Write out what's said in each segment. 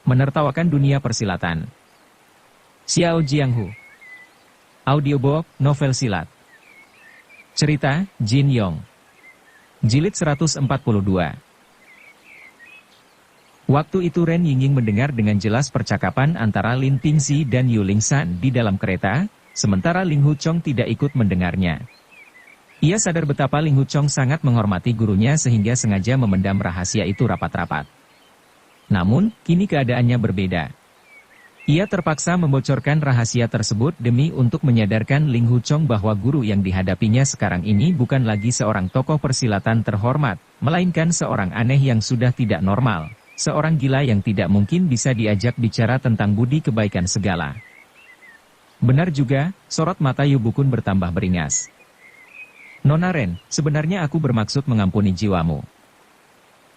Menertawakan dunia persilatan. Xiao Jianghu. Audiobook, novel silat. Cerita, Jin Yong. Jilid 142. Waktu itu Ren Yingying mendengar dengan jelas percakapan antara Lin Pingxi dan Yu Lingshan di dalam kereta, sementara Ling Huchong tidak ikut mendengarnya. Ia sadar betapa Ling Huchong sangat menghormati gurunya sehingga sengaja memendam rahasia itu rapat-rapat. Namun, kini keadaannya berbeda. Ia terpaksa membocorkan rahasia tersebut demi untuk menyadarkan Ling Huchong bahwa guru yang dihadapinya sekarang ini bukan lagi seorang tokoh persilatan terhormat, melainkan seorang aneh yang sudah tidak normal, seorang gila yang tidak mungkin bisa diajak bicara tentang budi kebaikan segala. Benar juga, sorot mata Yu Bukun bertambah beringas. Nona Ren, sebenarnya aku bermaksud mengampuni jiwamu.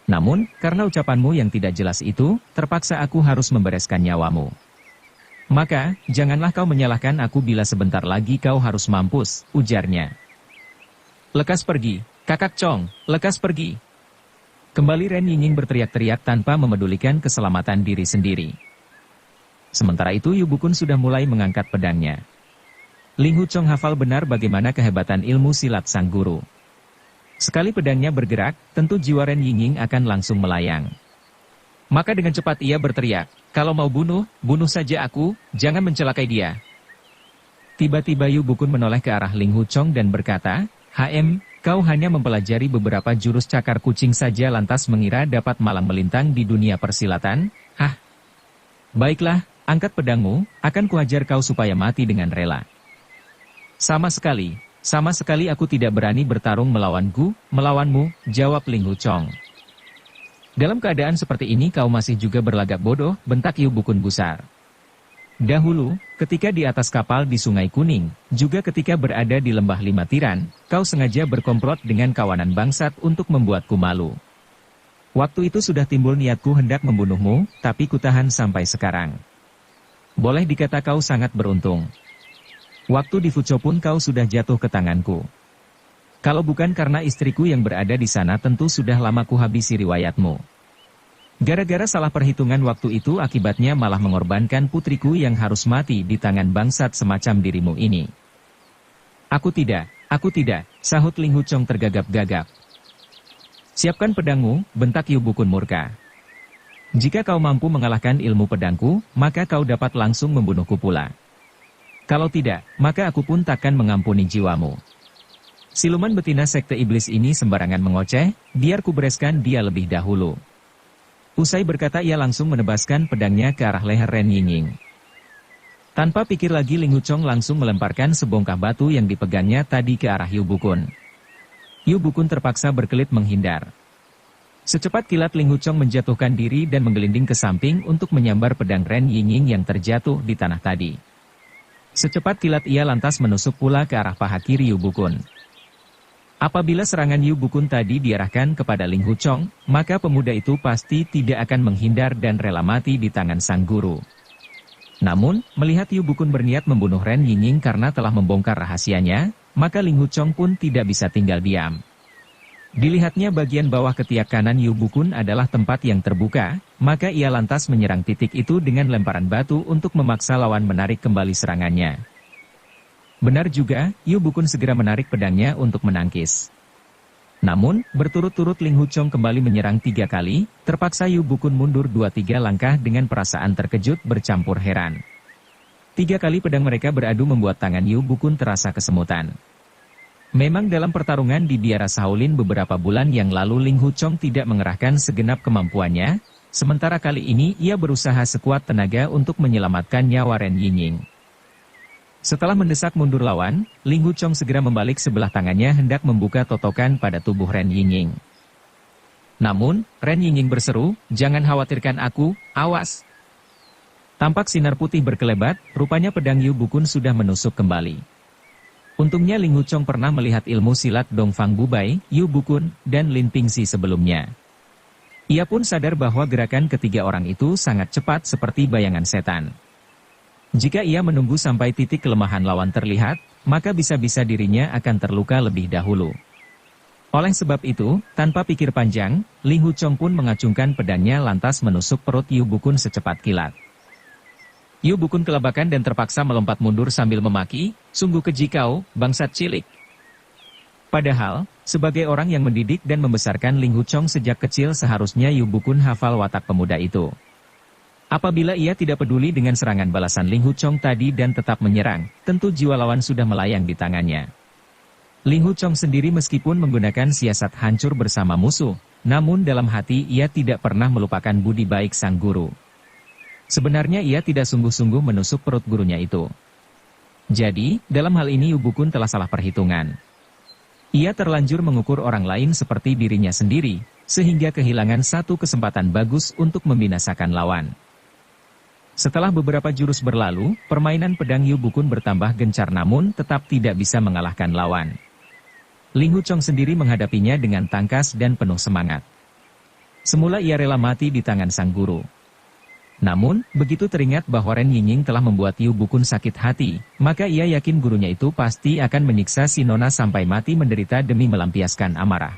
Namun, karena ucapanmu yang tidak jelas itu, terpaksa aku harus membereskan nyawamu. Maka, janganlah kau menyalahkan aku bila sebentar lagi kau harus mampus, ujarnya. Lekas pergi, Kakak Chong, lekas pergi. Kembali Ren Yingying berteriak-teriak tanpa memedulikan keselamatan diri sendiri. Sementara itu Yu Bukun sudah mulai mengangkat pedangnya. Ling Huchong hafal benar bagaimana kehebatan ilmu silat sang guru. Sekali pedangnya bergerak, tentu jiwa Ren Yingying akan langsung melayang. Maka dengan cepat ia berteriak, kalau mau bunuh, bunuh saja aku, jangan mencelakai dia. Tiba-tiba Yu Bukun menoleh ke arah Ling Huchong dan berkata, kau hanya mempelajari beberapa jurus cakar kucing saja lantas mengira dapat malang melintang di dunia persilatan? Hah? Baiklah, angkat pedangmu, akan kuhajar kau supaya mati dengan rela. Sama sekali aku tidak berani bertarung melawanmu, jawab Ling Huchong. Dalam keadaan seperti ini kau masih juga berlagak bodoh, bentak Yu Bukun gusar. Dahulu, ketika di atas kapal di Sungai Kuning, juga ketika berada di Lembah Lima Tiran, kau sengaja berkomplot dengan kawanan bangsat untuk membuatku malu. Waktu itu sudah timbul niatku hendak membunuhmu, tapi kutahan sampai sekarang. Boleh dikata kau sangat beruntung. Waktu di Fuco pun kau sudah jatuh ke tanganku. Kalau bukan karena istriku yang berada di sana tentu sudah lama kuhabisi riwayatmu. Gara-gara salah perhitungan waktu itu akibatnya malah mengorbankan putriku yang harus mati di tangan bangsat semacam dirimu ini. Aku tidak, sahut Ling Huchong tergagap-gagap. Siapkan pedangmu, bentak Yu Bukun murka. Jika kau mampu mengalahkan ilmu pedangku, maka kau dapat langsung membunuhku pula. Kalau tidak, maka aku pun takkan mengampuni jiwamu. Siluman betina sekte iblis ini sembarangan mengoceh, biar ku bereskan dia lebih dahulu. Usai berkata ia langsung menebaskan pedangnya ke arah leher Ren Yingying. Tanpa pikir lagi Ling Huchong langsung melemparkan sebongkah batu yang dipegangnya tadi ke arah Yu Bukun. Yu Bukun terpaksa berkelit menghindar. Secepat kilat Ling Huchong menjatuhkan diri dan menggelinding ke samping untuk menyambar pedang Ren Yingying yang terjatuh di tanah tadi. Secepat kilat ia lantas menusuk pula ke arah paha kiri Yu Bukun. Apabila serangan Yu Bukun tadi diarahkan kepada Ling Huchong, maka pemuda itu pasti tidak akan menghindar dan rela mati di tangan sang guru. Namun, melihat Yu Bukun berniat membunuh Ren Yingying karena telah membongkar rahasianya, maka Ling Huchong pun tidak bisa tinggal diam. Dilihatnya bagian bawah ketiak kanan Yu Bukun adalah tempat yang terbuka, maka ia lantas menyerang titik itu dengan lemparan batu untuk memaksa lawan menarik kembali serangannya. Benar juga, Yu Bukun segera menarik pedangnya untuk menangkis. Namun, berturut-turut Ling Huchong kembali menyerang 3 kali, terpaksa Yu Bukun mundur 2-3 langkah dengan perasaan terkejut bercampur heran. 3 kali pedang mereka beradu membuat tangan Yu Bukun terasa kesemutan. Memang dalam pertarungan di biara Shaolin beberapa bulan yang lalu Ling Huchong tidak mengerahkan segenap kemampuannya, sementara kali ini ia berusaha sekuat tenaga untuk menyelamatkan nyawa Ren Yingying. Setelah mendesak mundur lawan, Ling Huchong segera membalik sebelah tangannya hendak membuka totokan pada tubuh Ren Yingying. Namun, Ren Yingying berseru, jangan khawatirkan aku, awas. Tampak sinar putih berkelebat, rupanya pedang Yu Bukun sudah menusuk kembali. Untungnya Ling Huchong pernah melihat ilmu silat Dong Fang Bubai, Yu Bukun, dan Lin Pingxi sebelumnya. Ia pun sadar bahwa gerakan ketiga orang itu sangat cepat seperti bayangan setan. Jika ia menunggu sampai titik kelemahan lawan terlihat, maka bisa-bisa dirinya akan terluka lebih dahulu. Oleh sebab itu, tanpa pikir panjang, Ling Huchong pun mengacungkan pedangnya lantas menusuk perut Yu Bukun secepat kilat. Yu Bukun kelabakan dan terpaksa melompat mundur sambil memaki, "Sungguh keji kau, bangsat cilik." Padahal, sebagai orang yang mendidik dan membesarkan Ling Huchong sejak kecil seharusnya Yu Bukun hafal watak pemuda itu. Apabila ia tidak peduli dengan serangan balasan Ling Huchong tadi dan tetap menyerang, tentu jiwa lawan sudah melayang di tangannya. Ling Huchong sendiri meskipun menggunakan siasat hancur bersama musuh, namun dalam hati ia tidak pernah melupakan budi baik sang guru. Sebenarnya ia tidak sungguh-sungguh menusuk perut gurunya itu. Jadi, dalam hal ini Yu Bukun telah salah perhitungan. Ia terlanjur mengukur orang lain seperti dirinya sendiri, sehingga kehilangan satu kesempatan bagus untuk membinasakan lawan. Setelah beberapa jurus berlalu, permainan pedang Yu Bukun bertambah gencar namun tetap tidak bisa mengalahkan lawan. Ling Huchong sendiri menghadapinya dengan tangkas dan penuh semangat. Semula ia rela mati di tangan sang guru. Namun, begitu teringat bahwa Ren Yingying telah membuat Yu Bukun sakit hati, maka ia yakin gurunya itu pasti akan menyiksa si nona sampai mati menderita demi melampiaskan amarah.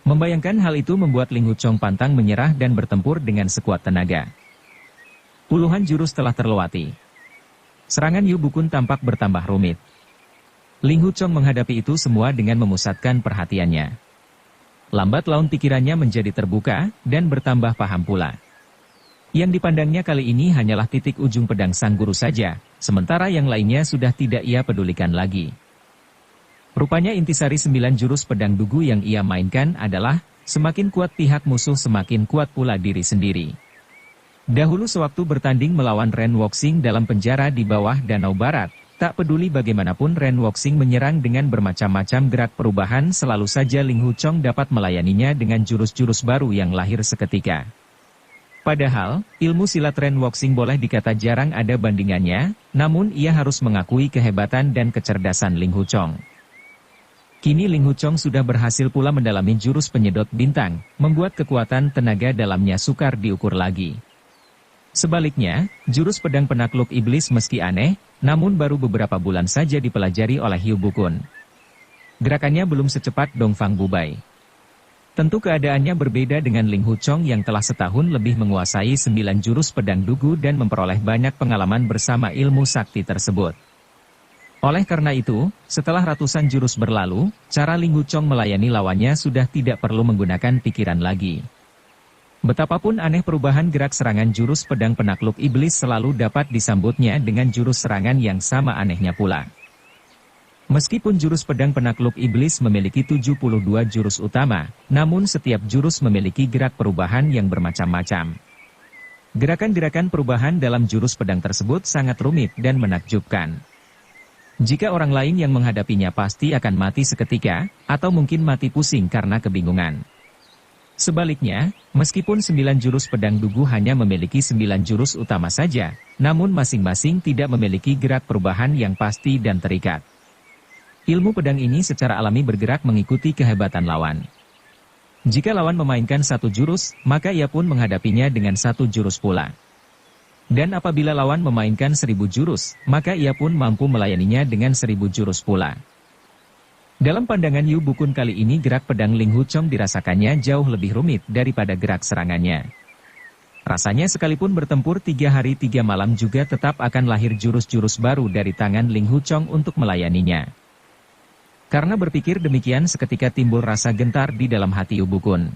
Membayangkan hal itu membuat Ling Huchong pantang menyerah dan bertempur dengan sekuat tenaga. Puluhan jurus telah terlewati. Serangan Yu Bukun tampak bertambah rumit. Ling Huchong menghadapi itu semua dengan memusatkan perhatiannya. Lambat laun pikirannya menjadi terbuka, dan bertambah paham pula. Yang dipandangnya kali ini hanyalah titik ujung pedang sang guru saja, sementara yang lainnya sudah tidak ia pedulikan lagi. Rupanya intisari 9 jurus pedang dugu yang ia mainkan adalah, semakin kuat pihak musuh semakin kuat pula diri sendiri. Dahulu sewaktu bertanding melawan Ren Wuxing dalam penjara di bawah Danau Barat, tak peduli bagaimanapun Ren Wuxing menyerang dengan bermacam-macam gerak perubahan selalu saja Ling Huchong dapat melayaninya dengan jurus-jurus baru yang lahir seketika. Padahal, ilmu silat Ren Wuxing boleh dikata jarang ada bandingannya, namun ia harus mengakui kehebatan dan kecerdasan Ling Huchong. Kini Ling Huchong sudah berhasil pula mendalami jurus penyedot bintang, membuat kekuatan tenaga dalamnya sukar diukur lagi. Sebaliknya, jurus pedang penakluk iblis meski aneh, namun baru beberapa bulan saja dipelajari oleh Yu Bukun. Gerakannya belum secepat Dongfang Bubai. Tentu keadaannya berbeda dengan Ling Huchong yang telah setahun lebih menguasai 9 jurus pedang dugu dan memperoleh banyak pengalaman bersama ilmu sakti tersebut. Oleh karena itu, setelah ratusan jurus berlalu, cara Ling Huchong melayani lawannya sudah tidak perlu menggunakan pikiran lagi. Betapapun aneh perubahan gerak serangan jurus pedang penakluk iblis selalu dapat disambutnya dengan jurus serangan yang sama anehnya pula. Meskipun jurus pedang penakluk iblis memiliki 72 jurus utama, namun setiap jurus memiliki gerak perubahan yang bermacam-macam. Gerakan-gerakan perubahan dalam jurus pedang tersebut sangat rumit dan menakjubkan. Jika orang lain yang menghadapinya pasti akan mati seketika, atau mungkin mati pusing karena kebingungan. Sebaliknya, meskipun 9 jurus pedang dugu hanya memiliki 9 jurus utama saja, namun masing-masing tidak memiliki gerak perubahan yang pasti dan terikat. Ilmu pedang ini secara alami bergerak mengikuti kehebatan lawan. Jika lawan memainkan satu jurus, maka ia pun menghadapinya dengan satu jurus pula. Dan apabila lawan memainkan 1000 jurus, maka ia pun mampu melayaninya dengan 1000 jurus pula. Dalam pandangan Yu Bukun kali ini gerak pedang Ling Huchong dirasakannya jauh lebih rumit daripada gerak serangannya. Rasanya sekalipun bertempur 3 hari 3 malam juga tetap akan lahir jurus-jurus baru dari tangan Ling Huchong untuk melayaninya. Karena berpikir demikian seketika timbul rasa gentar di dalam hati Yu Bukun.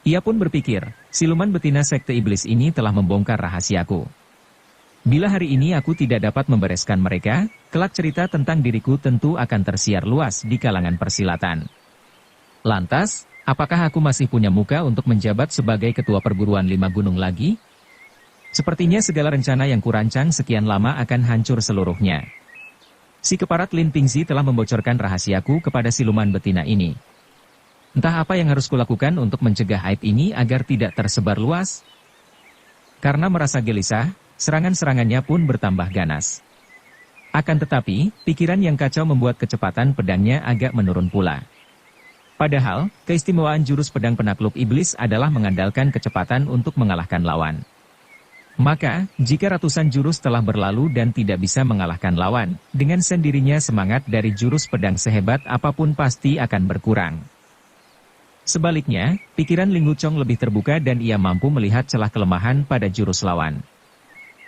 Ia pun berpikir, siluman betina sekte iblis ini telah membongkar rahasiaku. Bila hari ini aku tidak dapat membereskan mereka, kelak cerita tentang diriku tentu akan tersiar luas di kalangan persilatan. Lantas, apakah aku masih punya muka untuk menjabat sebagai ketua perguruan 5 gunung lagi? Sepertinya segala rencana yang kurancang sekian lama akan hancur seluruhnya. Si keparat Lin Pingzi telah membocorkan rahasiaku kepada siluman betina ini. Entah apa yang harus kulakukan untuk mencegah aib ini agar tidak tersebar luas? Karena merasa gelisah, serangan-serangannya pun bertambah ganas. Akan tetapi, pikiran yang kacau membuat kecepatan pedangnya agak menurun pula. Padahal, keistimewaan jurus pedang penakluk iblis adalah mengandalkan kecepatan untuk mengalahkan lawan. Maka, jika ratusan jurus telah berlalu dan tidak bisa mengalahkan lawan, dengan sendirinya semangat dari jurus pedang sehebat apapun pasti akan berkurang. Sebaliknya, pikiran Ling Wuchong lebih terbuka dan ia mampu melihat celah kelemahan pada jurus lawan.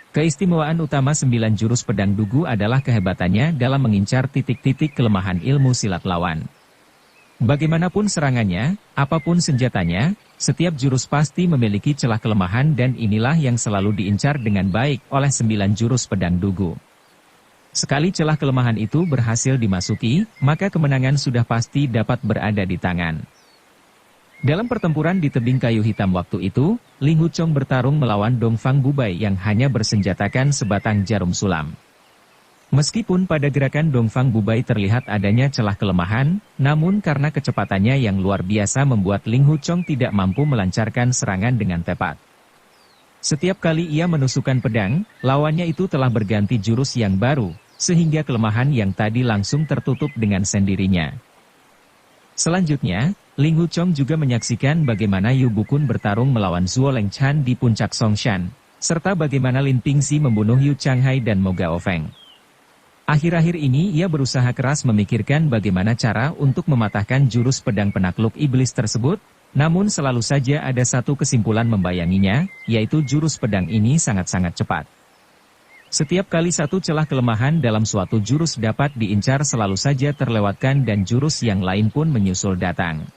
Keistimewaan utama 9 jurus pedang dugu adalah kehebatannya dalam mengincar titik-titik kelemahan ilmu silat lawan. Bagaimanapun serangannya, apapun senjatanya, setiap jurus pasti memiliki celah kelemahan dan inilah yang selalu diincar dengan baik oleh 9 jurus pedang dugu. Sekali celah kelemahan itu berhasil dimasuki, maka kemenangan sudah pasti dapat berada di tangan. Dalam pertempuran di tebing kayu hitam waktu itu, Ling Wuchong bertarung melawan Dongfang Bubai yang hanya bersenjatakan sebatang jarum sulam. Meskipun pada gerakan Dongfang Bubai terlihat adanya celah kelemahan, namun karena kecepatannya yang luar biasa membuat Ling Wuchong tidak mampu melancarkan serangan dengan tepat. Setiap kali ia menusukkan pedang, lawannya itu telah berganti jurus yang baru, sehingga kelemahan yang tadi langsung tertutup dengan sendirinya. Selanjutnya, Ling Wuchong juga menyaksikan bagaimana Yu Bukun bertarung melawan Zhuo Lengchan di puncak Songshan, serta bagaimana Lin Pingxi membunuh Yu Changhai dan Mo Gaofeng. Akhir-akhir ini ia berusaha keras memikirkan bagaimana cara untuk mematahkan jurus pedang penakluk iblis tersebut, namun selalu saja ada satu kesimpulan membayanginya, yaitu jurus pedang ini sangat-sangat cepat. Setiap kali satu celah kelemahan dalam suatu jurus dapat diincar selalu saja terlewatkan dan jurus yang lain pun menyusul datang.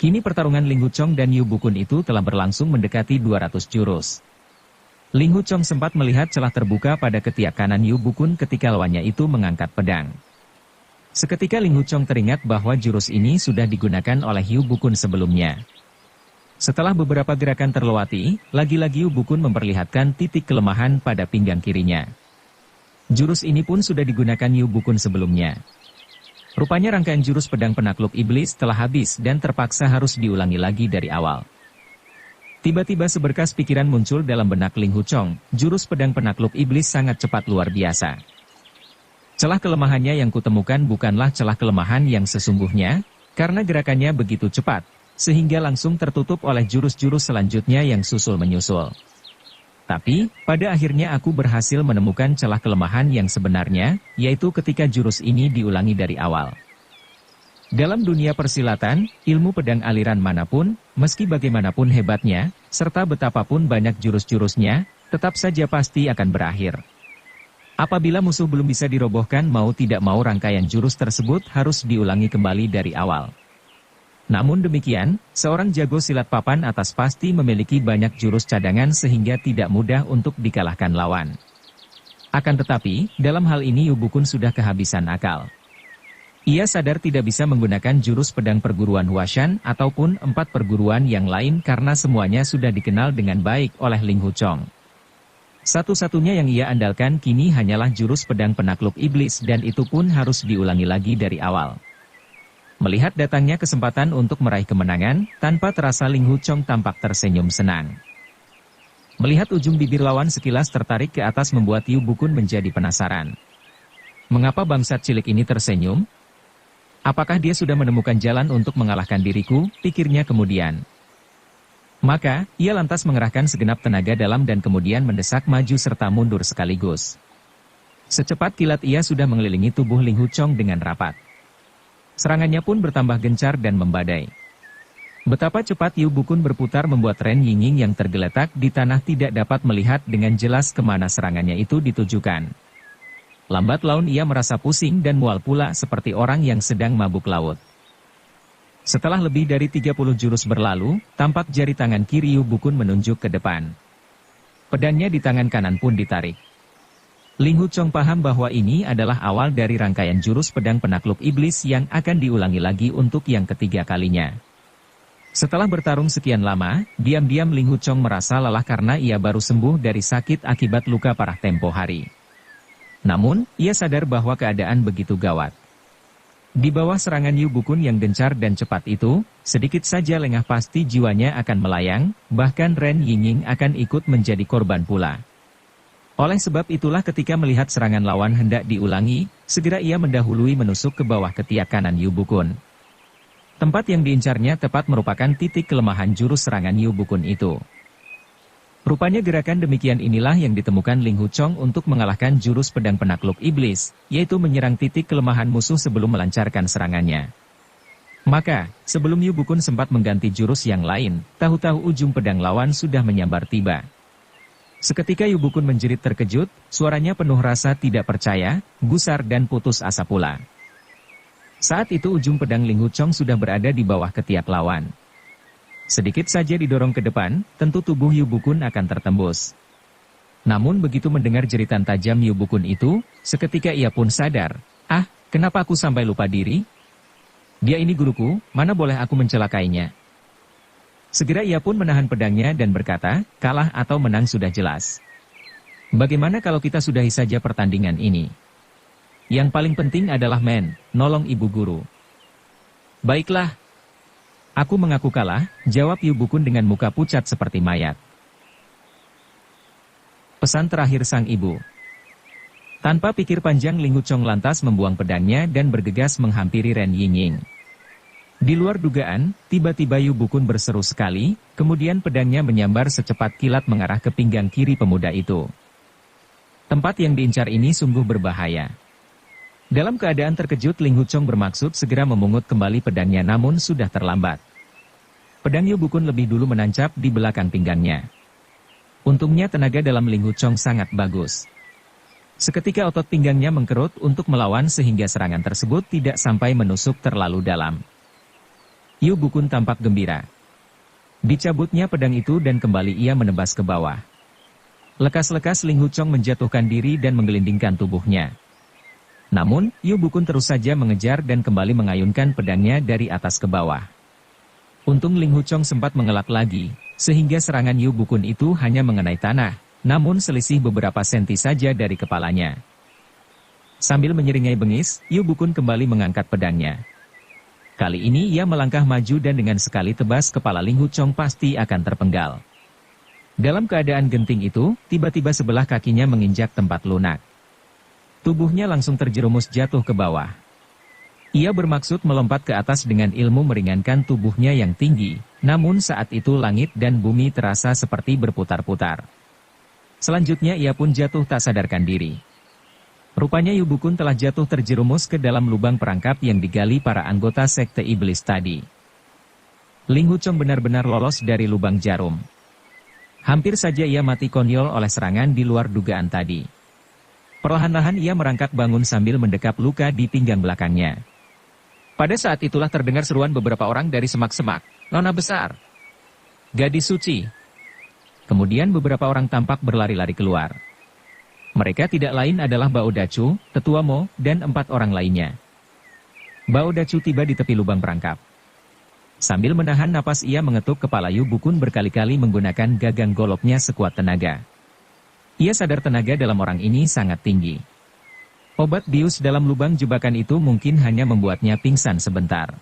Kini pertarungan Ling Wuchong dan Yu Bukun itu telah berlangsung mendekati 200 jurus. Ling Wuchong sempat melihat celah terbuka pada ketiak kanan Yu Bukun ketika lawannya itu mengangkat pedang. Seketika Ling Wuchong teringat bahwa jurus ini sudah digunakan oleh Yu Bukun sebelumnya. Setelah beberapa gerakan terlewati, lagi-lagi Yu Bukun memperlihatkan titik kelemahan pada pinggang kirinya. Jurus ini pun sudah digunakan Yu Bukun sebelumnya. Rupanya rangkaian jurus pedang penakluk iblis telah habis dan terpaksa harus diulangi lagi dari awal. Tiba-tiba seberkas pikiran muncul dalam benak Ling Wuchong, jurus pedang penakluk iblis sangat cepat luar biasa. Celah kelemahannya yang kutemukan bukanlah celah kelemahan yang sesungguhnya, karena gerakannya begitu cepat, sehingga langsung tertutup oleh jurus-jurus selanjutnya yang susul-menyusul. Tapi, pada akhirnya aku berhasil menemukan celah kelemahan yang sebenarnya, yaitu ketika jurus ini diulangi dari awal. Dalam dunia persilatan, ilmu pedang aliran manapun, meski bagaimanapun hebatnya, serta betapapun banyak jurus-jurusnya, tetap saja pasti akan berakhir. Apabila musuh belum bisa dirobohkan mau tidak mau rangkaian jurus tersebut harus diulangi kembali dari awal. Namun demikian, seorang jago silat papan atas pasti memiliki banyak jurus cadangan sehingga tidak mudah untuk dikalahkan lawan. Akan tetapi, dalam hal ini Yu Bukun sudah kehabisan akal. Ia sadar tidak bisa menggunakan jurus pedang perguruan Huashan ataupun 4 perguruan yang lain karena semuanya sudah dikenal dengan baik oleh Ling Wuchong. Satu-satunya yang ia andalkan kini hanyalah jurus pedang penakluk iblis dan itu pun harus diulangi lagi dari awal. Melihat datangnya kesempatan untuk meraih kemenangan, tanpa terasa Ling Wuchong tampak tersenyum senang. Melihat ujung bibir lawan sekilas tertarik ke atas membuat Yu Bukun menjadi penasaran. Mengapa bangsat cilik ini tersenyum? Apakah dia sudah menemukan jalan untuk mengalahkan diriku, pikirnya kemudian. Maka, ia lantas mengerahkan segenap tenaga dalam dan kemudian mendesak maju serta mundur sekaligus. Secepat kilat ia sudah mengelilingi tubuh Ling Wuchong dengan rapat. Serangannya pun bertambah gencar dan membadai. Betapa cepat Yu Bukun berputar membuat Ren Yingying yang tergeletak di tanah tidak dapat melihat dengan jelas kemana serangannya itu ditujukan. Lambat laun ia merasa pusing dan mual pula seperti orang yang sedang mabuk laut. Setelah lebih dari 30 jurus berlalu, tampak jari tangan kiri Yu Bukun menunjuk ke depan. Pedangnya di tangan kanan pun ditarik. Ling Wuchong paham bahwa ini adalah awal dari rangkaian jurus pedang penakluk iblis yang akan diulangi lagi untuk yang ketiga kalinya. Setelah bertarung sekian lama, diam-diam Ling Wuchong merasa lelah karena ia baru sembuh dari sakit akibat luka parah tempo hari. Namun, ia sadar bahwa keadaan begitu gawat. Di bawah serangan Yu Bukun yang gencar dan cepat itu, sedikit saja lengah pasti jiwanya akan melayang, bahkan Ren Yingying akan ikut menjadi korban pula. Oleh sebab itulah ketika melihat serangan lawan hendak diulangi, segera ia mendahului menusuk ke bawah ketiak kanan Yu Bukun. Tempat yang diincarnya tepat merupakan titik kelemahan jurus serangan Yu Bukun itu. Rupanya gerakan demikian inilah yang ditemukan Ling Hu Chong untuk mengalahkan jurus pedang penakluk iblis, yaitu menyerang titik kelemahan musuh sebelum melancarkan serangannya. Maka, sebelum Yu Bukun sempat mengganti jurus yang lain, tahu-tahu ujung pedang lawan sudah menyambar tiba. Seketika Yu Bukun menjerit terkejut, suaranya penuh rasa tidak percaya, gusar dan putus asa pula. Saat itu ujung pedang Ling Hu Chong sudah berada di bawah ketiak lawan. Sedikit saja didorong ke depan, tentu tubuh Yu Bukun akan tertembus. Namun begitu mendengar jeritan tajam Yu Bukun itu, seketika ia pun sadar, "Ah, kenapa aku sampai lupa diri? Dia ini guruku, mana boleh aku mencelakainya?" Segera ia pun menahan pedangnya dan berkata, "Kalah atau menang sudah jelas. Bagaimana kalau kita sudahi saja pertandingan ini? Yang paling penting adalah nolong ibu guru." "Baiklah. Aku mengaku kalah," jawab Yu Bukun dengan muka pucat seperti mayat. Pesan terakhir sang ibu. Tanpa pikir panjang Ling Hu Chong lantas membuang pedangnya dan bergegas menghampiri Ren Yingying. Di luar dugaan, tiba-tiba Yu Bukun berseru sekali, kemudian pedangnya menyambar secepat kilat mengarah ke pinggang kiri pemuda itu. Tempat yang diincar ini sungguh berbahaya. Dalam keadaan terkejut Ling Hu Chong bermaksud segera memungut kembali pedangnya namun sudah terlambat. Pedang Yu Bukun lebih dulu menancap di belakang pinggangnya. Untungnya tenaga dalam Ling Hu Chong sangat bagus. Seketika otot pinggangnya mengkerut untuk melawan sehingga serangan tersebut tidak sampai menusuk terlalu dalam. Yu Bukun tampak gembira. Dicabutnya pedang itu dan kembali ia menebas ke bawah. Lekas-lekas Ling Hu Chong menjatuhkan diri dan menggelindingkan tubuhnya. Namun, Yu Bukun terus saja mengejar dan kembali mengayunkan pedangnya dari atas ke bawah. Untung Ling Hu Chong sempat mengelak lagi, sehingga serangan Yu Bukun itu hanya mengenai tanah, namun selisih beberapa senti saja dari kepalanya. Sambil menyeringai bengis, Yu Bukun kembali mengangkat pedangnya. Kali ini ia melangkah maju dan dengan sekali tebas kepala Ling Hu Chong pasti akan terpenggal. Dalam keadaan genting itu, tiba-tiba sebelah kakinya menginjak tempat lunak. Tubuhnya langsung terjerumus jatuh ke bawah. Ia bermaksud melompat ke atas dengan ilmu meringankan tubuhnya yang tinggi, namun saat itu langit dan bumi terasa seperti berputar-putar. Selanjutnya ia pun jatuh tak sadarkan diri. Rupanya Yu Bukun telah jatuh terjerumus ke dalam lubang perangkap yang digali para anggota sekte iblis tadi. Ling Hu Chong benar-benar lolos dari lubang jarum. Hampir saja ia mati konyol oleh serangan di luar dugaan tadi. Perlahan-lahan ia merangkak bangun sambil mendekap luka di pinggang belakangnya. Pada saat itulah terdengar seruan beberapa orang dari semak-semak. "Nona besar! Gadis suci!" Kemudian beberapa orang tampak berlari-lari keluar. Mereka tidak lain adalah Bao Dacu, Tetua Mo, dan 4 orang lainnya. Bao Dacu tiba di tepi lubang perangkap. Sambil menahan napas ia mengetuk kepala Yu Bukun berkali-kali menggunakan gagang goloknya sekuat tenaga. Ia sadar tenaga dalam orang ini sangat tinggi. Obat bius dalam lubang jebakan itu mungkin hanya membuatnya pingsan sebentar.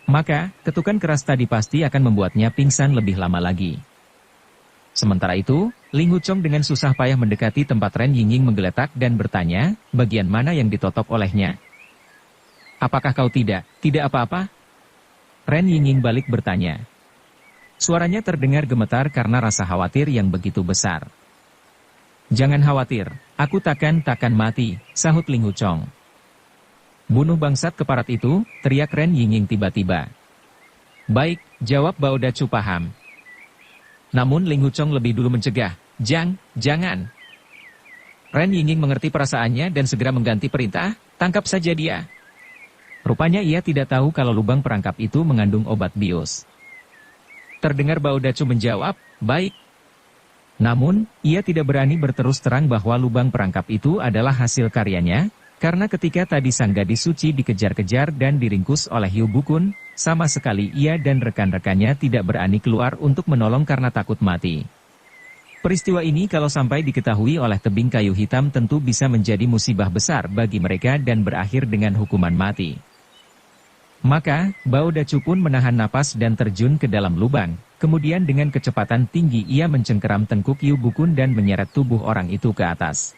Maka, ketukan keras tadi pasti akan membuatnya pingsan lebih lama lagi. Sementara itu, Ling Hu Chong dengan susah payah mendekati tempat Ren Yingying menggeletak dan bertanya, bagian mana yang ditotok olehnya. "Apakah kau tidak apa-apa?" Ren Yingying balik bertanya. Suaranya terdengar gemetar karena rasa khawatir yang begitu besar. "Jangan khawatir, aku takkan mati," sahut Ling Hu Chong. "Bunuh bangsat keparat itu," teriak Ren Yingying tiba-tiba. "Baik," jawab Bao Dacu paham. Namun Ling Hu Chong lebih dulu mencegah, Jangan." Ren Yingying mengerti perasaannya dan segera mengganti perintah, "Tangkap saja dia." Rupanya ia tidak tahu kalau lubang perangkap itu mengandung obat bius. Terdengar Bao Dacu menjawab, "Baik." Namun, ia tidak berani berterus terang bahwa lubang perangkap itu adalah hasil karyanya, karena ketika tadi sang gadis suci dikejar-kejar dan diringkus oleh Yu Bukun, sama sekali ia dan rekan-rekannya tidak berani keluar untuk menolong karena takut mati. Peristiwa ini kalau sampai diketahui oleh tebing kayu hitam tentu bisa menjadi musibah besar bagi mereka dan berakhir dengan hukuman mati. Maka, Bao Dacu pun menahan napas dan terjun ke dalam lubang. Kemudian dengan kecepatan tinggi ia mencengkeram tengkuk Yu Bukun dan menyeret tubuh orang itu ke atas.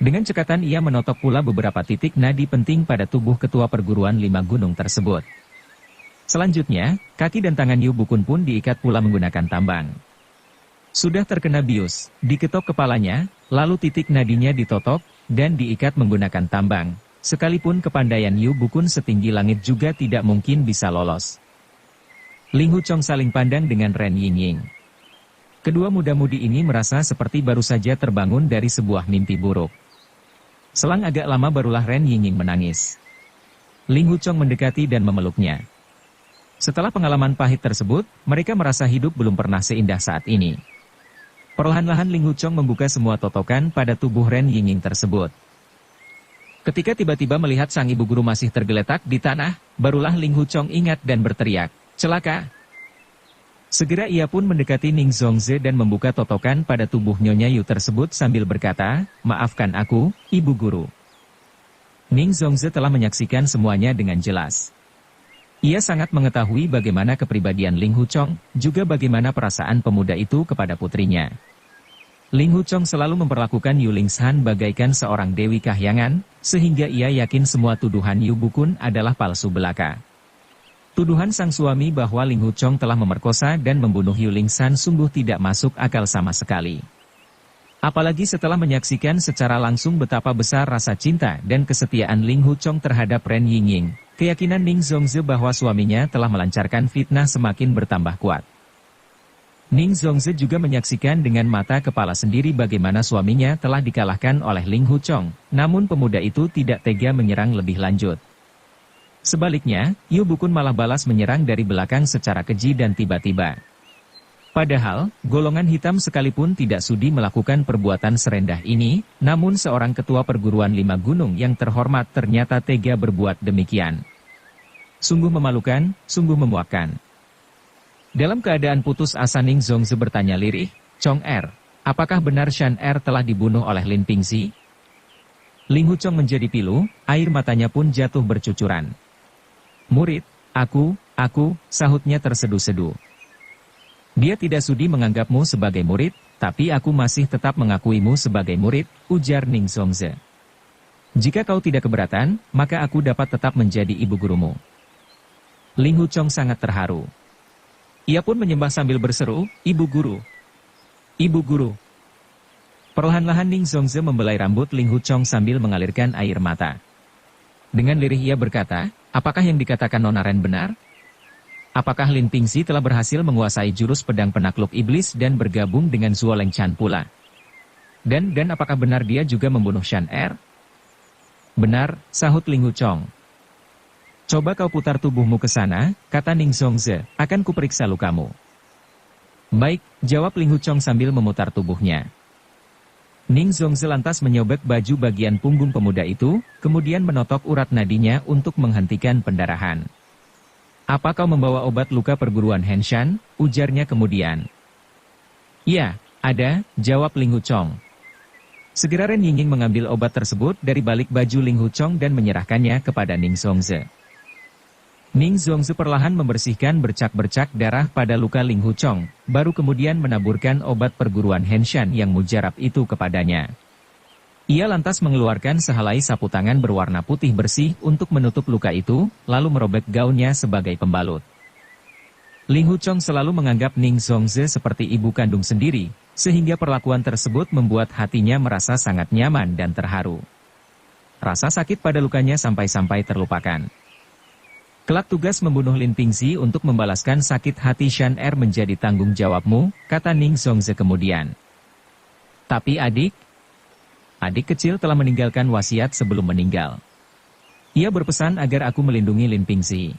Dengan cekatan ia menotok pula beberapa titik nadi penting pada tubuh ketua perguruan 5 gunung tersebut. Selanjutnya, kaki dan tangan Yu Bukun pun diikat pula menggunakan tambang. Sudah terkena bius, diketok kepalanya, lalu titik nadinya ditotok, dan diikat menggunakan tambang. Sekalipun kepandaian Yu Bukun setinggi langit juga tidak mungkin bisa lolos. Ling Huchong saling pandang dengan Ren Yingying. Kedua muda-mudi ini merasa seperti baru saja terbangun dari sebuah mimpi buruk. Selang agak lama barulah Ren Yingying menangis. Ling Huchong mendekati dan memeluknya. Setelah pengalaman pahit tersebut, mereka merasa hidup belum pernah seindah saat ini. Perlahan-lahan Ling Huchong membuka semua totokan pada tubuh Ren Yingying tersebut. Ketika tiba-tiba melihat sang ibu guru masih tergeletak di tanah, barulah Ling Huchong ingat dan berteriak, "Celaka!" Segera ia pun mendekati Ning Zongze dan membuka totokan pada tubuh Nyonya Yu tersebut sambil berkata, "Maafkan aku, Ibu Guru." Ning Zongze telah menyaksikan semuanya dengan jelas. Ia sangat mengetahui bagaimana kepribadian Ling Huchong, juga bagaimana perasaan pemuda itu kepada putrinya. Ling Huchong selalu memperlakukan Yu Lingshan bagaikan seorang dewi kahyangan, sehingga ia yakin semua tuduhan Yu Bukun adalah palsu belaka. Tuduhan sang suami bahwa Ling Huchong telah memerkosa dan membunuh Yu Lingshan sungguh tidak masuk akal sama sekali. Apalagi setelah menyaksikan secara langsung betapa besar rasa cinta dan kesetiaan Ling Huchong terhadap Ren Yingying, keyakinan Ning Zongze bahwa suaminya telah melancarkan fitnah semakin bertambah kuat. Ning Zongze juga menyaksikan dengan mata kepala sendiri bagaimana suaminya telah dikalahkan oleh Ling Huchong, namun pemuda itu tidak tega menyerang lebih lanjut. Sebaliknya, Yu Bukun malah balas menyerang dari belakang secara keji dan tiba-tiba. Padahal, golongan hitam sekalipun tidak sudi melakukan perbuatan serendah ini, namun seorang ketua perguruan 5 gunung yang terhormat ternyata tega berbuat demikian. Sungguh memalukan, sungguh memuakkan. Dalam keadaan putus asa Ning Zongze bertanya lirih, "Chong Er, apakah benar Shan Er telah dibunuh oleh Lin Pingxi?" Ling Huchong menjadi pilu, air matanya pun jatuh bercucuran. "Murid, aku, sahutnya tersedu-sedu. Dia tidak sudi menganggapmu sebagai murid, tapi aku masih tetap mengakuimu sebagai murid," ujar Ning Zongze. "Jika kau tidak keberatan, maka aku dapat tetap menjadi ibu gurumu." Ling Huchong sangat terharu. Ia pun menyembah sambil berseru, "Ibu guru! Ibu guru!" Perlahan-lahan Ning Zongze membelai rambut Ling Huchong sambil mengalirkan air mata. Dengan lirih ia berkata, "Apakah yang dikatakan Nona Ren benar? Apakah Lin Pingxi telah berhasil menguasai jurus pedang penakluk iblis dan bergabung dengan Zuo Lengchan pula? Dan apakah benar dia juga membunuh Shan Er?" "Benar," sahut Ling Huchong. "Coba kau putar tubuhmu ke sana," kata Ning Zongze, "akan kuperiksa lukamu." "Baik," jawab Ling Huchong sambil memutar tubuhnya. Ning Zongze lantas menyobek baju bagian punggung pemuda itu, kemudian menotok urat nadinya untuk menghentikan pendarahan. "Apa kau membawa obat luka perguruan Henshan?" ujarnya kemudian. "Ya, ada," jawab Ling Huchong. Segera Ren Yingying mengambil obat tersebut dari balik baju Ling Huchong dan menyerahkannya kepada Ning Zongze. Ning Zongze perlahan membersihkan bercak-bercak darah pada luka Ling Huchong, baru kemudian menaburkan obat perguruan Henshan yang mujarab itu kepadanya. Ia lantas mengeluarkan sehelai sapu tangan berwarna putih bersih untuk menutup luka itu, lalu merobek gaunnya sebagai pembalut. Ling Huchong selalu menganggap Ning Zongze seperti ibu kandung sendiri, sehingga perlakuan tersebut membuat hatinya merasa sangat nyaman dan terharu. Rasa sakit pada lukanya sampai-sampai terlupakan. "Kelak tugas membunuh Lin Pingxi untuk membalaskan sakit hati Shan Er menjadi tanggung jawabmu," kata Ning Zongze kemudian. "Tapi adik kecil telah meninggalkan wasiat sebelum meninggal. Ia berpesan agar aku melindungi Lin Pingxi.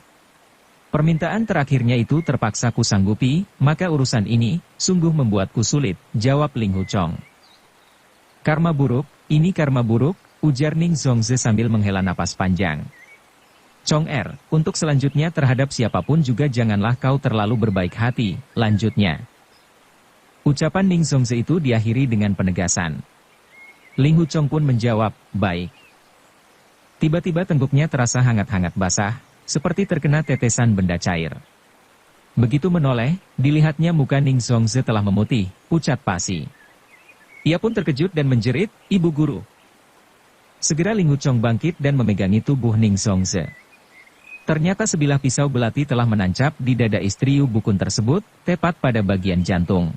Permintaan terakhirnya itu terpaksa kusanggupi, maka urusan ini sungguh membuatku sulit," jawab Ling Huchong. "Karma buruk, ini karma buruk," ujar Ning Zongze sambil menghela napas panjang. "Chong Er, untuk selanjutnya terhadap siapapun juga janganlah kau terlalu berbaik hati," lanjutnya. Ucapan Ning Zongze itu diakhiri dengan penegasan. Ling Huchong pun menjawab, "Baik." Tiba-tiba tengguknya terasa hangat-hangat basah, seperti terkena tetesan benda cair. Begitu menoleh, dilihatnya muka Ning Zongze telah memutih, pucat pasi. Ia pun terkejut dan menjerit, "Ibu guru!" Segera Ling Huchong bangkit dan memegangi tubuh Ning Zongze. Ternyata sebilah pisau belati telah menancap di dada istri Yu Bukun tersebut, tepat pada bagian jantung.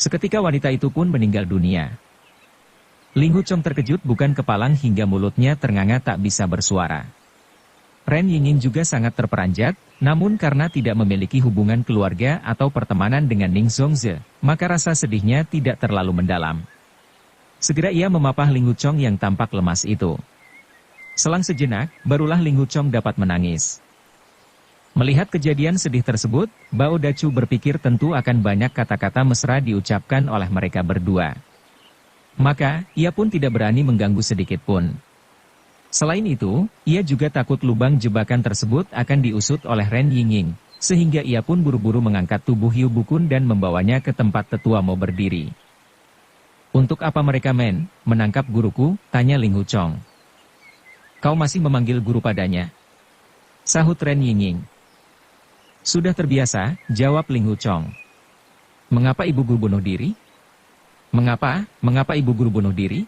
Seketika wanita itu pun meninggal dunia. Ling Hu Chong terkejut bukan kepalang hingga mulutnya ternganga tak bisa bersuara. Ren Yingying juga sangat terperanjat, namun karena tidak memiliki hubungan keluarga atau pertemanan dengan Ning Zongze, maka rasa sedihnya tidak terlalu mendalam. Segera ia memapah Ling Hu Chong yang tampak lemas itu. Selang sejenak, barulah Ling Hu Chong dapat menangis. Melihat kejadian sedih tersebut, Bao Dachu berpikir tentu akan banyak kata-kata mesra diucapkan oleh mereka berdua. Maka, ia pun tidak berani mengganggu sedikit pun. Selain itu, ia juga takut lubang jebakan tersebut akan diusut oleh Ren Yingying, sehingga ia pun buru-buru mengangkat tubuh Yu Bukun dan membawanya ke tempat tetua mau berdiri. "Untuk apa mereka menangkap guruku?" tanya Ling Hu Chong. "Kau masih memanggil guru padanya?" sahut Ren Yingying. "Sudah terbiasa," jawab Ling Hu Chong. "Mengapa ibu guru bunuh diri?" Mengapa ibu guru bunuh diri?"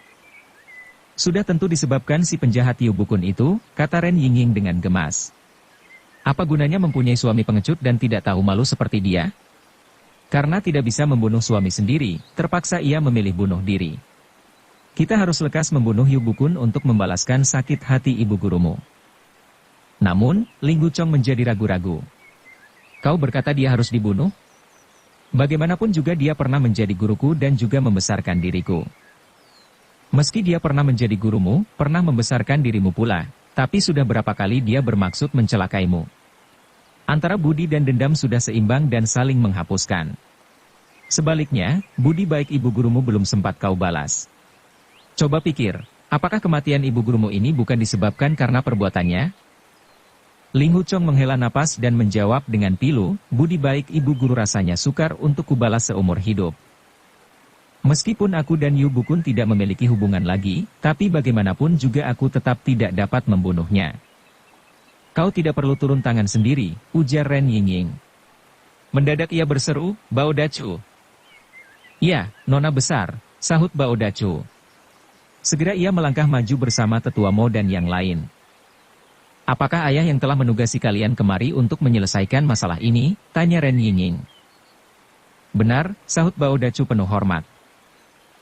"Sudah tentu disebabkan si penjahat Yu Bukun itu," kata Ren Yingying dengan gemas. "Apa gunanya mempunyai suami pengecut dan tidak tahu malu seperti dia? Karena tidak bisa membunuh suami sendiri, terpaksa ia memilih bunuh diri. Kita harus lekas membunuh Yu Bukun untuk membalaskan sakit hati ibu gurumu." Namun, Ling Hu Chong menjadi ragu-ragu. "Kau berkata dia harus dibunuh? Bagaimanapun juga dia pernah menjadi guruku dan juga membesarkan diriku. Meski dia pernah menjadi gurumu, pernah membesarkan dirimu pula, tapi sudah berapa kali dia bermaksud mencelakaimu? Antara budi dan dendam sudah seimbang dan saling menghapuskan. Sebaliknya, budi baik ibu gurumu belum sempat kau balas. Coba pikir, apakah kematian ibu gurumu ini bukan disebabkan karena perbuatannya?" Ling Hu Chong menghela napas dan menjawab dengan pilu, "Budi baik ibu guru rasanya sukar untuk kubalas seumur hidup. Meskipun aku dan Yu Bukun tidak memiliki hubungan lagi, tapi bagaimanapun juga aku tetap tidak dapat membunuhnya." "Kau tidak perlu turun tangan sendiri," ujar Ren Yingying. Mendadak ia berseru, "Bao Dachu!" "Ya, Nona besar," sahut Bao Dachu. Segera ia melangkah maju bersama tetua Mo dan yang lain. "Apakah ayah yang telah menugasi kalian kemari untuk menyelesaikan masalah ini?" tanya Ren Yingying. "Benar," sahut Bao Dachu penuh hormat.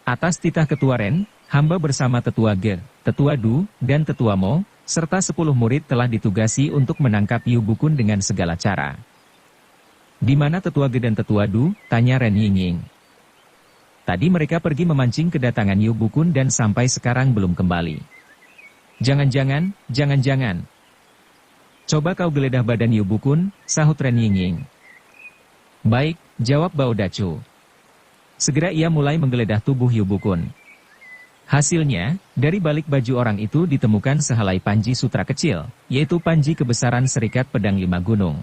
"Atas titah Ketua Ren, hamba bersama Tetua Ge, Tetua Du, dan Tetua Mo, serta 10 murid telah ditugasi untuk menangkap Yu Bukun dengan segala cara." "Di mana Tetua Ge dan Tetua Du?" tanya Ren Yingying. "Tadi mereka pergi memancing kedatangan Yu Bukun dan sampai sekarang belum kembali." Jangan-jangan. "Coba kau geledah badan Yu Bukun," sahut Ren Yingying. "Baik," jawab Bao Dachu. Segera ia mulai menggeledah tubuh Yu Bukun. Hasilnya, dari balik baju orang itu ditemukan sehelai panji sutra kecil, yaitu panji kebesaran Serikat Pedang Lima Gunung.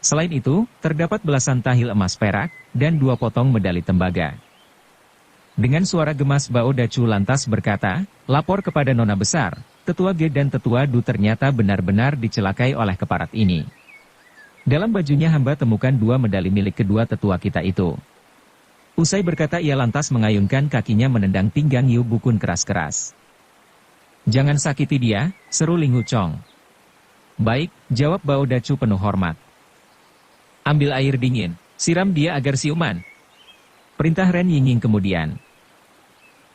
Selain itu, terdapat belasan tahil emas perak, dan 2 potong medali tembaga. Dengan suara gemas Bao Dachu lantas berkata, "Lapor kepada Nona Besar, Tetua Ge dan Tetua Du ternyata benar-benar dicelakai oleh keparat ini. Dalam bajunya hamba temukan 2 medali milik kedua tetua kita itu." Usai berkata ia lantas mengayunkan kakinya menendang pinggang Yu Bukun keras-keras. "Jangan sakiti dia," seru Ling Hu Chong. "Baik," jawab Bao Dachu penuh hormat. "Ambil air dingin, siram dia agar siuman," perintah Ren Yingying kemudian.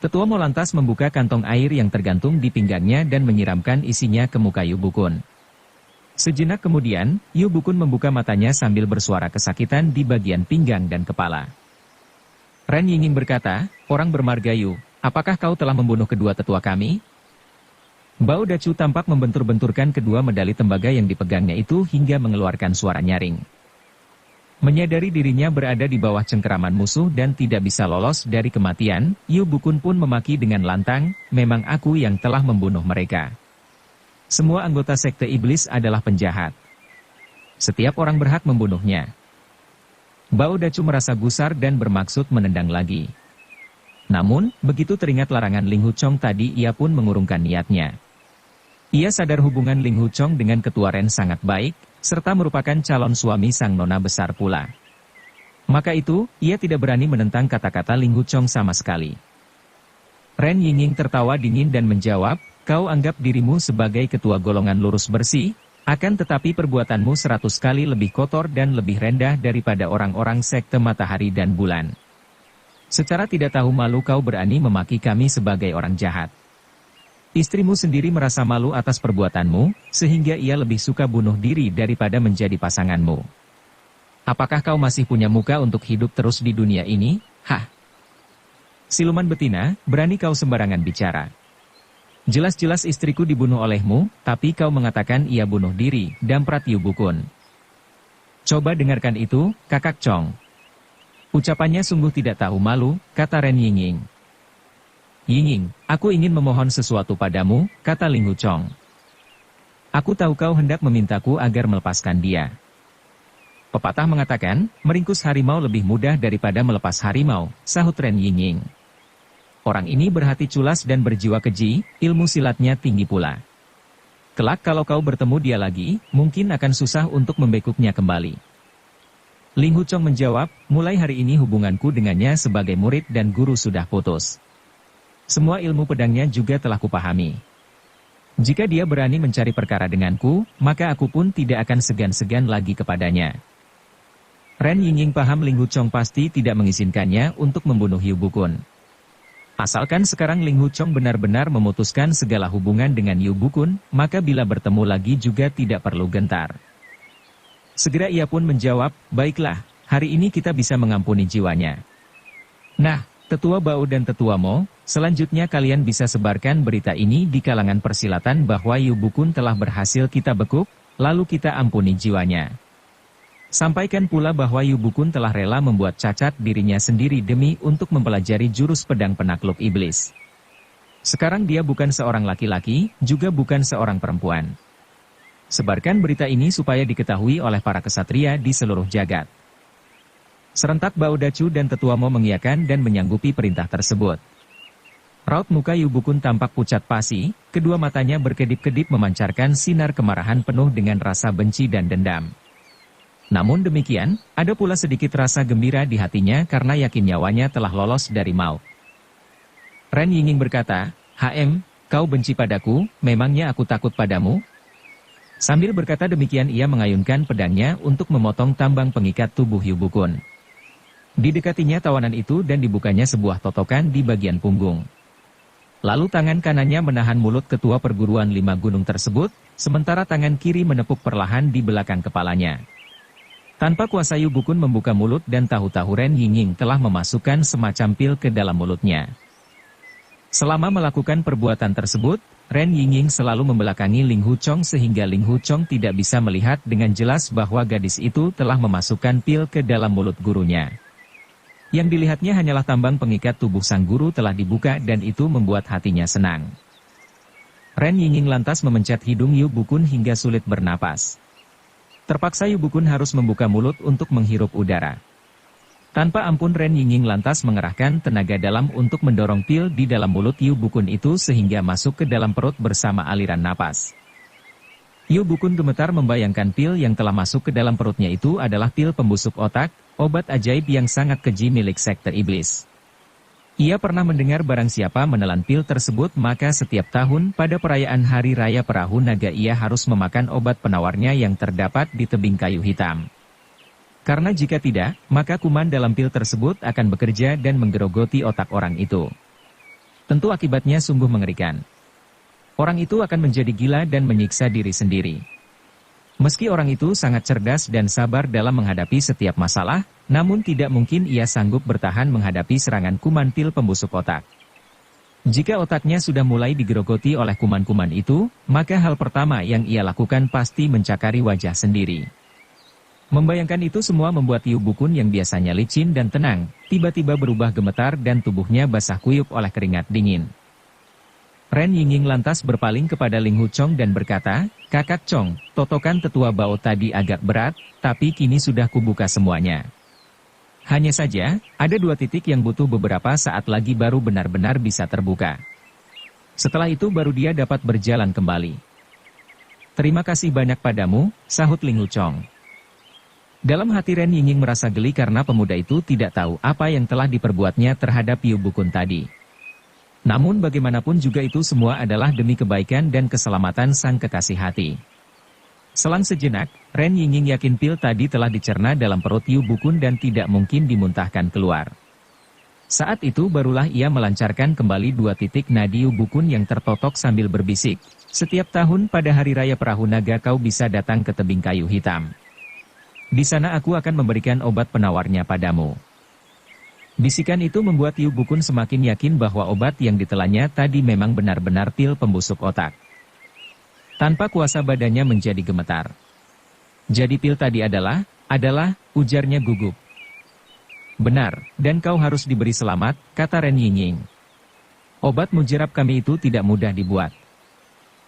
Tetua Mo lantas membuka kantong air yang tergantung di pinggangnya dan menyiramkan isinya ke muka Yu Bukun. Sejenak kemudian, Yu Bukun membuka matanya sambil bersuara kesakitan di bagian pinggang dan kepala. Ren Yingying berkata, "Orang bermarga Yu, apakah kau telah membunuh kedua tetua kami?" Bao Dachu tampak membentur-benturkan kedua medali tembaga yang dipegangnya itu hingga mengeluarkan suara nyaring. Menyadari dirinya berada di bawah cengkeraman musuh dan tidak bisa lolos dari kematian, Yu Bukun pun memaki dengan lantang, "Memang aku yang telah membunuh mereka. Semua anggota Sekte Iblis adalah penjahat. Setiap orang berhak membunuhnya." Bao Dachu merasa gusar dan bermaksud menendang lagi. Namun, begitu teringat larangan Ling Hu Chong tadi ia pun mengurungkan niatnya. Ia sadar hubungan Ling Hu Chong dengan Ketua Ren sangat baik, serta merupakan calon suami sang nona besar pula. Maka itu, ia tidak berani menentang kata-kata Ling Hu Chong sama sekali. Ren Yingying tertawa dingin dan menjawab, "Kau anggap dirimu sebagai ketua golongan lurus bersih, akan tetapi perbuatanmu 100 kali lebih kotor dan lebih rendah daripada orang-orang sekte matahari dan bulan. Secara tidak tahu malu kau berani memaki kami sebagai orang jahat. Istrimu sendiri merasa malu atas perbuatanmu, sehingga ia lebih suka bunuh diri daripada menjadi pasanganmu. Apakah kau masih punya muka untuk hidup terus di dunia ini? Hah? Siluman betina, berani kau sembarangan bicara. Jelas-jelas istriku dibunuh olehmu, tapi kau mengatakan ia bunuh diri, Damprat Yubukun. Coba dengarkan itu, Kakak Chong. Ucapannya sungguh tidak tahu malu, kata Ren Yingying. Yingying, aku ingin memohon sesuatu padamu, kata Ling Huchong. Aku tahu kau hendak memintaku agar melepaskan dia. Pepatah mengatakan, meringkus harimau lebih mudah daripada melepas harimau, sahut Ren Yingying. Orang ini berhati culas dan berjiwa keji, ilmu silatnya tinggi pula. Kelak kalau kau bertemu dia lagi, mungkin akan susah untuk membekuknya kembali. Ling Huchong menjawab, mulai hari ini hubunganku dengannya sebagai murid dan guru sudah putus. Semua ilmu pedangnya juga telah kupahami. Jika dia berani mencari perkara denganku, maka aku pun tidak akan segan-segan lagi kepadanya. Ren Yingying paham Ling Huchong pasti tidak mengizinkannya untuk membunuh Yubukun. Asalkan sekarang Ling Huchong benar-benar memutuskan segala hubungan dengan Yubukun, maka bila bertemu lagi juga tidak perlu gentar. Segera ia pun menjawab, baiklah, hari ini kita bisa mengampuni jiwanya. Nah, Tetua Bao dan Tetua Mo, selanjutnya kalian bisa sebarkan berita ini di kalangan persilatan bahwa Yubukun telah berhasil kita bekuk, lalu kita ampuni jiwanya. Sampaikan pula bahwa Yubukun telah rela membuat cacat dirinya sendiri demi untuk mempelajari jurus pedang penakluk iblis. Sekarang dia bukan seorang laki-laki, juga bukan seorang perempuan. Sebarkan berita ini supaya diketahui oleh para kesatria di seluruh jagat. Serentak Bao Dacu dan Tetua Mo mengiyakan dan menyanggupi perintah tersebut. Raut muka Yubukun tampak pucat pasi, kedua matanya berkedip-kedip memancarkan sinar kemarahan penuh dengan rasa benci dan dendam. Namun demikian, ada pula sedikit rasa gembira di hatinya karena yakin nyawanya telah lolos dari maut. Ren Yingying berkata, "HM, kau benci padaku, memangnya aku takut padamu?" Sambil berkata demikian ia mengayunkan pedangnya untuk memotong tambang pengikat tubuh Yubukun. Didekatinya tawanan itu dan dibukanya sebuah totokan di bagian punggung. Lalu tangan kanannya menahan mulut ketua perguruan 5 gunung tersebut, sementara tangan kiri menepuk perlahan di belakang kepalanya. Tanpa kuasa Yubukun membuka mulut dan tahu-tahu Ren Yingying telah memasukkan semacam pil ke dalam mulutnya. Selama melakukan perbuatan tersebut, Ren Yingying selalu membelakangi Ling Huchong sehingga Ling Huchong tidak bisa melihat dengan jelas bahwa gadis itu telah memasukkan pil ke dalam mulut gurunya. Yang dilihatnya hanyalah tambang pengikat tubuh sang guru telah dibuka dan itu membuat hatinya senang. Ren Yingying lantas memencet hidung Yubukun hingga sulit bernapas. Terpaksa Yubukun harus membuka mulut untuk menghirup udara. Tanpa ampun Ren Yingying lantas mengerahkan tenaga dalam untuk mendorong pil di dalam mulut Yubukun itu sehingga masuk ke dalam perut bersama aliran napas. Yubukun gemetar membayangkan pil yang telah masuk ke dalam perutnya itu adalah pil pembusuk otak, obat ajaib yang sangat keji milik sekte iblis. Ia pernah mendengar barang siapa menelan pil tersebut maka setiap tahun pada perayaan Hari Raya Perahu Naga ia harus memakan obat penawarnya yang terdapat di tebing kayu hitam. Karena jika tidak, maka kuman dalam pil tersebut akan bekerja dan menggerogoti otak orang itu. Tentu akibatnya sungguh mengerikan. Orang itu akan menjadi gila dan menyiksa diri sendiri. Meski orang itu sangat cerdas dan sabar dalam menghadapi setiap masalah, namun tidak mungkin ia sanggup bertahan menghadapi serangan kuman pil pembusuk otak. Jika otaknya sudah mulai digerogoti oleh kuman-kuman itu, maka hal pertama yang ia lakukan pasti mencakari wajah sendiri. Membayangkan itu semua membuat Yubukun yang biasanya licin dan tenang, tiba-tiba berubah gemetar dan tubuhnya basah kuyup oleh keringat dingin. Ren Yingying lantas berpaling kepada Ling Huchong dan berkata, "Kakak Chong, totokan Tetua Bao tadi agak berat, tapi kini sudah kubuka semuanya. Hanya saja, ada 2 titik yang butuh beberapa saat lagi baru benar-benar bisa terbuka. Setelah itu baru dia dapat berjalan kembali." "Terima kasih banyak padamu," sahut Ling Huchong. Dalam hati Ren Yingying merasa geli karena pemuda itu tidak tahu apa yang telah diperbuatnya terhadap Yubukun tadi. Namun bagaimanapun juga itu semua adalah demi kebaikan dan keselamatan sang kekasih hati. Selang sejenak, Ren Yingying yakin pil tadi telah dicerna dalam perut Yubukun dan tidak mungkin dimuntahkan keluar. Saat itu barulah ia melancarkan kembali 2 titik nadi Bukun yang tertotok sambil berbisik. Setiap tahun pada hari raya Perahu Naga kau bisa datang ke tebing kayu hitam. Di sana aku akan memberikan obat penawarnya padamu. Bisikan itu membuat Yu Bukun semakin yakin bahwa obat yang ditelannya tadi memang benar-benar pil pembusuk otak. Tanpa kuasa badannya menjadi gemetar. Jadi pil tadi adalah, ujarnya gugup. Benar, dan kau harus diberi selamat, kata Ren Yingying. Obat mujarab kami itu tidak mudah dibuat.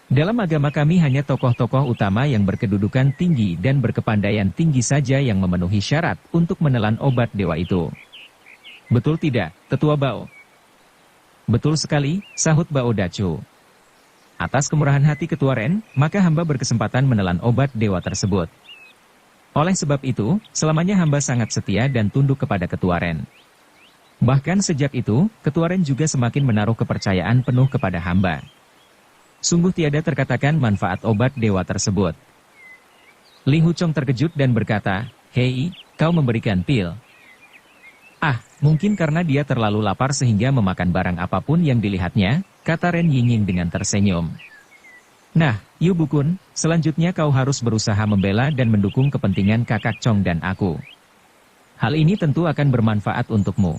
Dalam agama kami hanya tokoh-tokoh utama yang berkedudukan tinggi dan berkepandaian tinggi saja yang memenuhi syarat untuk menelan obat dewa itu. Betul tidak, Tetua Bao? Betul sekali, sahut Bao Dacu. Atas kemurahan hati Ketua Ren, maka hamba berkesempatan menelan obat dewa tersebut. Oleh sebab itu, selamanya hamba sangat setia dan tunduk kepada Ketua Ren. Bahkan sejak itu, Ketua Ren juga semakin menaruh kepercayaan penuh kepada hamba. Sungguh tiada terkatakan manfaat obat dewa tersebut. Ling Huchong terkejut dan berkata, "Hei, kau memberikan pil?" "Ah, mungkin karena dia terlalu lapar sehingga memakan barang apapun yang dilihatnya," kata Ren Yingying dengan tersenyum. "Nah, Yu Bukun, selanjutnya kau harus berusaha membela dan mendukung kepentingan Kakak Chong dan aku. Hal ini tentu akan bermanfaat untukmu."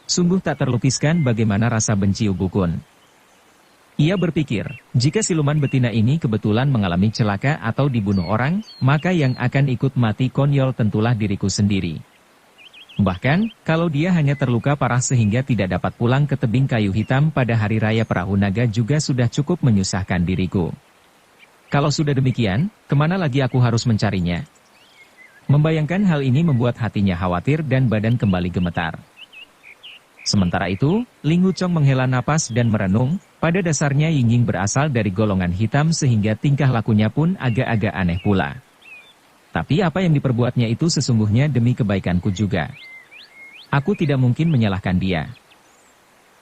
Sungguh tak terlukiskan bagaimana rasa benci Yu Bukun. Ia berpikir, jika siluman betina ini kebetulan mengalami celaka atau dibunuh orang, maka yang akan ikut mati konyol tentulah diriku sendiri. Bahkan, kalau dia hanya terluka parah sehingga tidak dapat pulang ke tebing kayu hitam pada hari raya Perahu Naga juga sudah cukup menyusahkan diriku. Kalau sudah demikian, kemana lagi aku harus mencarinya? Membayangkan hal ini membuat hatinya khawatir dan badan kembali gemetar. Sementara itu, Ling Huchong menghela napas dan merenung, pada dasarnya Yingying berasal dari golongan hitam sehingga tingkah lakunya pun agak-agak aneh pula. Tapi apa yang diperbuatnya itu sesungguhnya demi kebaikanku juga. Aku tidak mungkin menyalahkan dia.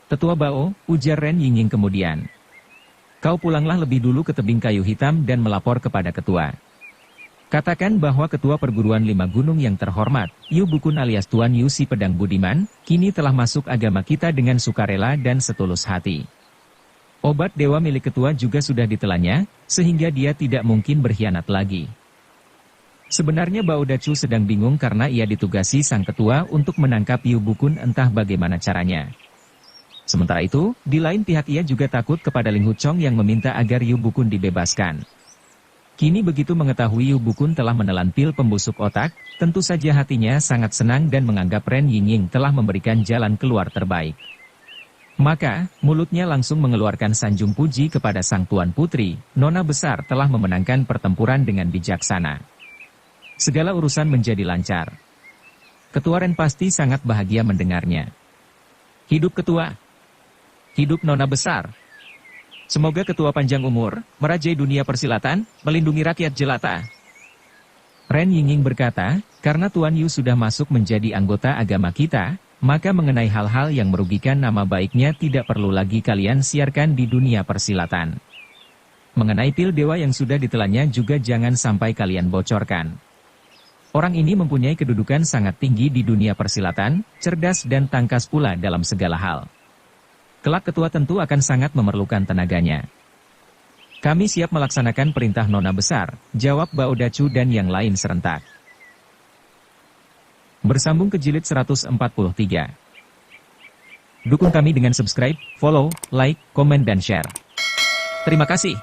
Tetua Bao, ujar Ren Yingying kemudian. Kau pulanglah lebih dulu ke tebing kayu hitam dan melapor kepada ketua. Katakan bahwa ketua perguruan 5 gunung yang terhormat, Yu Bukun alias Tuan Yu Si Pedang Budiman, kini telah masuk agama kita dengan sukarela dan setulus hati. Obat dewa milik ketua juga sudah ditelannya, sehingga dia tidak mungkin berkhianat lagi. Sebenarnya Bao Dacu sedang bingung karena ia ditugasi sang ketua untuk menangkap Yu Bukun entah bagaimana caranya. Sementara itu, di lain pihak ia juga takut kepada Ling Huchong yang meminta agar Yu Bukun dibebaskan. Kini begitu mengetahui Yu Bukun telah menelan pil pembusuk otak, tentu saja hatinya sangat senang dan menganggap Ren Yingying telah memberikan jalan keluar terbaik. Maka, mulutnya langsung mengeluarkan sanjung puji kepada sang tuan putri, Nona besar telah memenangkan pertempuran dengan bijaksana. Segala urusan menjadi lancar. Ketua Ren pasti sangat bahagia mendengarnya. Hidup ketua! Hidup Nona besar! Semoga ketua panjang umur, merajai dunia persilatan, melindungi rakyat jelata. Ren Yingying berkata, karena Tuan Yu sudah masuk menjadi anggota agama kita, maka mengenai hal-hal yang merugikan nama baiknya tidak perlu lagi kalian siarkan di dunia persilatan. Mengenai pil dewa yang sudah ditelannya juga jangan sampai kalian bocorkan. Orang ini mempunyai kedudukan sangat tinggi di dunia persilatan, cerdas dan tangkas pula dalam segala hal. Kelak ketua tentu akan sangat memerlukan tenaganya. Kami siap melaksanakan perintah Nona besar, jawab Bao Dacu dan yang lain serentak. Bersambung ke jilid 143. Dukung kami dengan subscribe, follow, like, komen dan share. Terima kasih.